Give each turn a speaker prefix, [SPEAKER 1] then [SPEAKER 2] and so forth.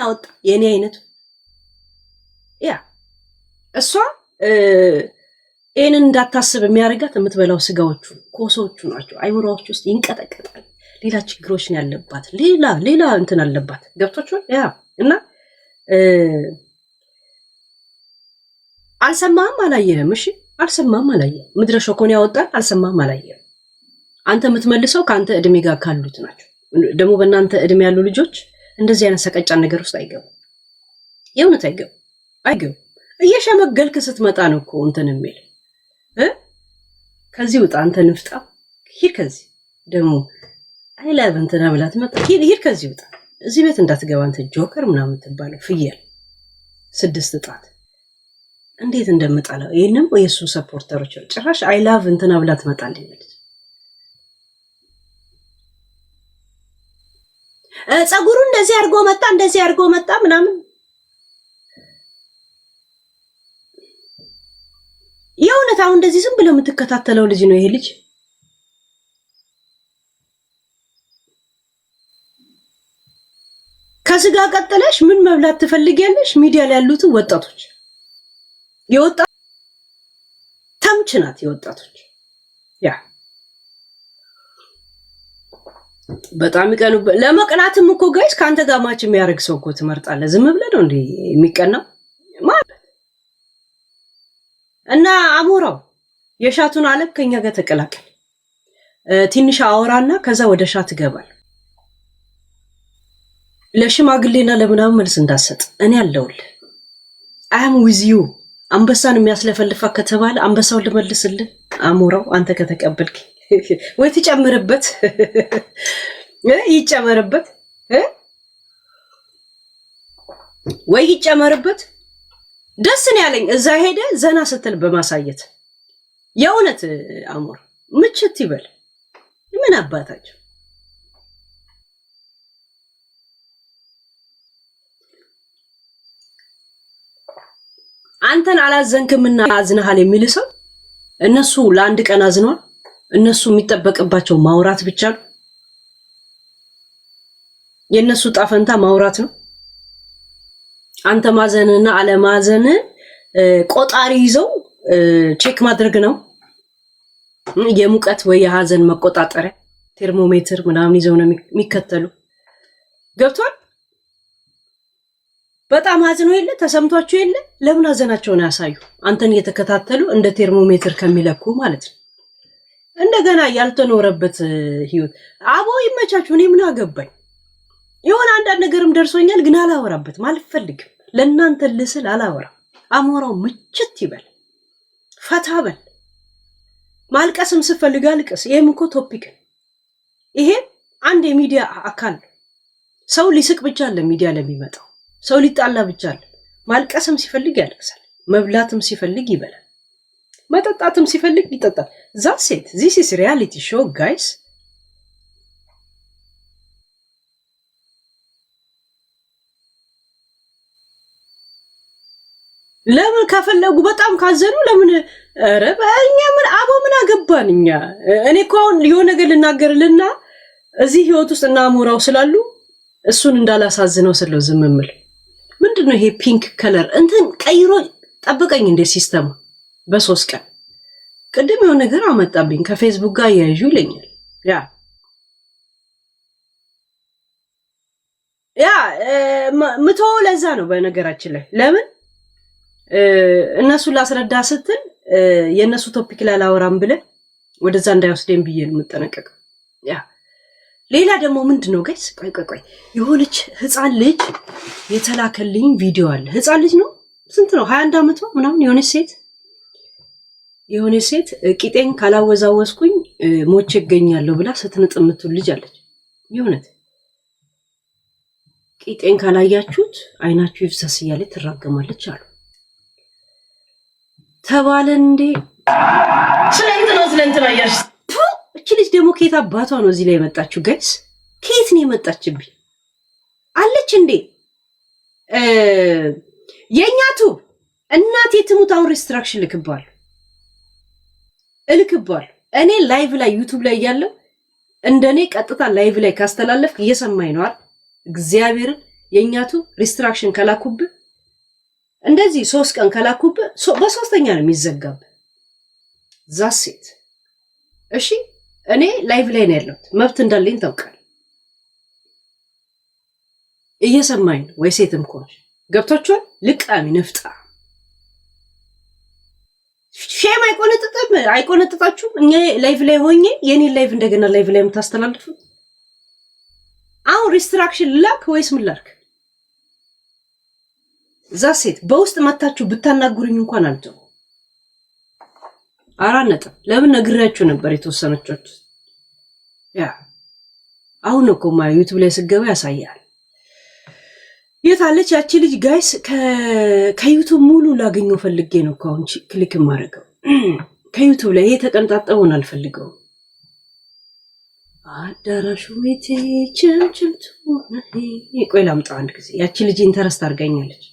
[SPEAKER 1] አወጣ የኔ አይነቱ ያ እሷ ኤንን እንዳታስብ የሚያደርጋት የምትበላው ስጋዎቹ ኮሶቹ ናቸው። አይምሮዎች ውስጥ ይንቀጠቀጣል። ሌላ ችግሮች ነው ያለባት። ሌላ እንትን አለባት። ገብቶቹን ያ እና አልሰማህም አላየህም። እሺ አልሰማህም አላየህም። ምድረ ሾኮን ያወጣል። አልሰማህም አላየህም። አንተ የምትመልሰው ከአንተ እድሜ ጋር ካሉት ናቸው። ደግሞ በእናንተ እድሜ ያሉ ልጆች እንደዚህ አይነት ሰቀጫን ነገር ውስጥ አይገቡም። የእውነት አይገቡም። እየሸመገልክ ስትመጣ ነው እኮ እንትን የሚል ከዚህ ውጣ አንተ ንፍጣ ሂድ ከዚህ ደግሞ አይላቭ እንትና ብላ ትመጣ ሂድ ከዚህ ውጣ እዚህ ቤት እንዳትገባ አንተ ጆከር ምናምን ትባለው ፍየል 6 ጣት እንዴት እንደምጣለው ይሄንም የሱ ሰፖርተሮች ጭራሽ አይላቭ እንትና ብላ ትመጣልኝ ጸጉሩ እንደዚህ አድርጎ መጣ ምናምን የእውነት አሁን እንደዚህ ዝም ብለው የምትከታተለው ልጅ ነው ይሄ ልጅ። ከስጋ ቀጥለሽ ምን መብላት ትፈልጊያለሽ? ሚዲያ ላይ ያሉት ወጣቶች የወጣት ተምች ናት የወጣቶች ያ በጣም ይቀኑ ለመቅናትም እኮ ጋይስ ካንተ ጋር ማች የሚያደርግ ሰው እኮ ትመርጣለህ። ዝም ብለህ ነው እንዴ የሚቀናው? እና አሞራው የሻቱን አለብ ከኛ ጋር ተቀላቀል። ትንሽ አወራና ከዛ ወደ ሻት ይገባል። ለሽማግሌና ለምናምን መልስ እንዳሰጥ እኔ አለውልህ። አም ዊዝ ዩ አንበሳን የሚያስለፈልፋ ከተባለ አንበሳውን ልመልስልህ። አሞራው አንተ ከተቀበልክ ወይ ትጨምርበት ይጨመርበት ወይ ይጨመርበት። ደስ ነው ያለኝ እዛ ሄደ ዘና ስትል በማሳየት የእውነት አሞር ምችት ይበል። ምን አባታቸው አንተን አላዘንክምና አዝነሃል የሚል ሰው እነሱ ለአንድ ቀን አዝነዋል። እነሱ የሚጠበቅባቸው ማውራት ብቻ ነው። የነሱ ጣፈንታ ማውራት ነው። አንተ ማዘንና አለማዘን ቆጣሪ ይዘው ቼክ ማድረግ ነው። የሙቀት ወይ የሐዘን መቆጣጠሪያ ቴርሞሜትር ምናምን ይዘው ነው የሚከተሉ። ገብቷል? በጣም አዝነው የለ ተሰምቷቸው የለ ለምን አዘናቸውን ያሳዩ? አንተን እየተከታተሉ እንደ ቴርሞሜትር ከሚለኩ ማለት ነው። እንደገና ያልተኖረበት ህይወት አቦ ይመቻችሁ። እኔ ምን አገባኝ? የሆነ አንዳንድ ነገርም ደርሶኛል ግን አላወራበትም። አልፈልግም። ለእናንተ ልስል አላወራም። አሞራው ምችት ይበል፣ ፈታ በል። ማልቀስም ስፈልግ አልቀስ። ይሄም እኮ ቶፒክ ይሄ አንድ የሚዲያ አካል ሰው ሊስቅ ብቻ አለ ሚዲያ ለሚመጣው ሰው ሊጣላ ብቻ አለ። ማልቀስም ሲፈልግ ያለቅሳል፣ መብላትም ሲፈልግ ይበላል፣ መጠጣትም ሲፈልግ ይጠጣል። ዛት ሴት ዚስ ኢዝ ሪያሊቲ ሾው ጋይስ። ለምን ከፈለጉ በጣም ካዘኑ ለምን ረባኛ ምን አቦ ምን አገባን እኛ። እኔ እኮ አሁን የሆነ ነገር ልናገርልና እዚህ ህይወት ውስጥ እና አሞራው ስላሉ እሱን እንዳላሳዝነው ስለው ዝም ምል። ምንድነው ይሄ ፒንክ ከለር እንትን ቀይሮ ጠብቀኝ እንደ ሲስተሙ በ3 ቀን ቅድም የሆነ ነገር አመጣብኝ ከፌስቡክ ጋር ያይዩ ይለኛል። ያ ምቶ ለዛ ነው በነገራችን ላይ ለምን እነሱ ላስረዳ ስትል የነሱ ቶፒክ ላይ ላወራም ብለ ወደዛ እንዳይወስደኝ ብዬ ነው የምጠነቀቀው። ያ ሌላ ደግሞ ምንድነው ጋይስ ቆይ የሆነች ህፃን ልጅ የተላከልኝ ቪዲዮ አለ። ህፃን ልጅ ነው ስንት ነው 21 ዓመት ነው ምናምን የሆነች ሴት ቂጤን ካላወዛወስኩኝ ሞቼ እገኛለሁ ብላ ስትንጥ የምትል ልጅ አለች። የሆነት ቂጤን ካላያችሁት አይናችሁ ይፍሰስ እያለች ትራገማለች አሉ ተባለ እንዴ። ስለእንትና ያርስ እቺ ልጅ ደግሞ ከየት አባቷ ነው እዚህ ላይ የመጣችው ጋይስ? ከየት ነው የመጣችብኝ? አለች እንዴ የኛቱ እናቴ ትሙት። አሁን ሪስትራክሽን ልክባል እኔ ላይቭ ላይ ዩቲዩብ ላይ ያለው እንደኔ ቀጥታ ላይቭ ላይ ካስተላለፍክ እየሰማኝ ነው አይደል? እግዚአብሔርን የኛቱ ሪስትራክሽን ከላኩብ እንደዚህ 3 ቀን ከላኩብ በሶስተኛ ነው የሚዘጋብ ዛሴት እሺ እኔ ላይቭ ላይ ነው ያለሁት መብት እንዳለኝ ታውቃለህ እየሰማኝ ወይ ሴትም ኮንሽ ገብቶቻል ልቃሚ ነፍጣ ሼም አይቆነጥጣችሁም እኛ ላይቭ ላይ ሆኜ የኔ ላይቭ እንደገና ላይቭ ላይ የምታስተላልፉ አሁን ሪስትራክሽን ላክ ወይስ ምን ላክ ዛሴት በውስጥ መታችሁ ብታናግሩኝ እንኳን አልተው አራነጥ ለምን ነግራችሁ ነበር የተወሰነችሁት ያ አሁን እኮ ማይ ዩቲዩብ ላይ ስገባ ያሳያል የታለች ያቺ ልጅ ጋይስ ከዩቲዩብ ሙሉ ላገኘው ፈልጌ ነው አሁን ክሊክ ማረገው ከዩቲዩብ ላይ የተቀንጣጣውን አልፈልገው አዳራሹ ቤቴ ቸምቸምቱ ቆይ ላምጣው አንድ ጊዜ ያቺ ልጅ ኢንተረስት አድርጋኛለች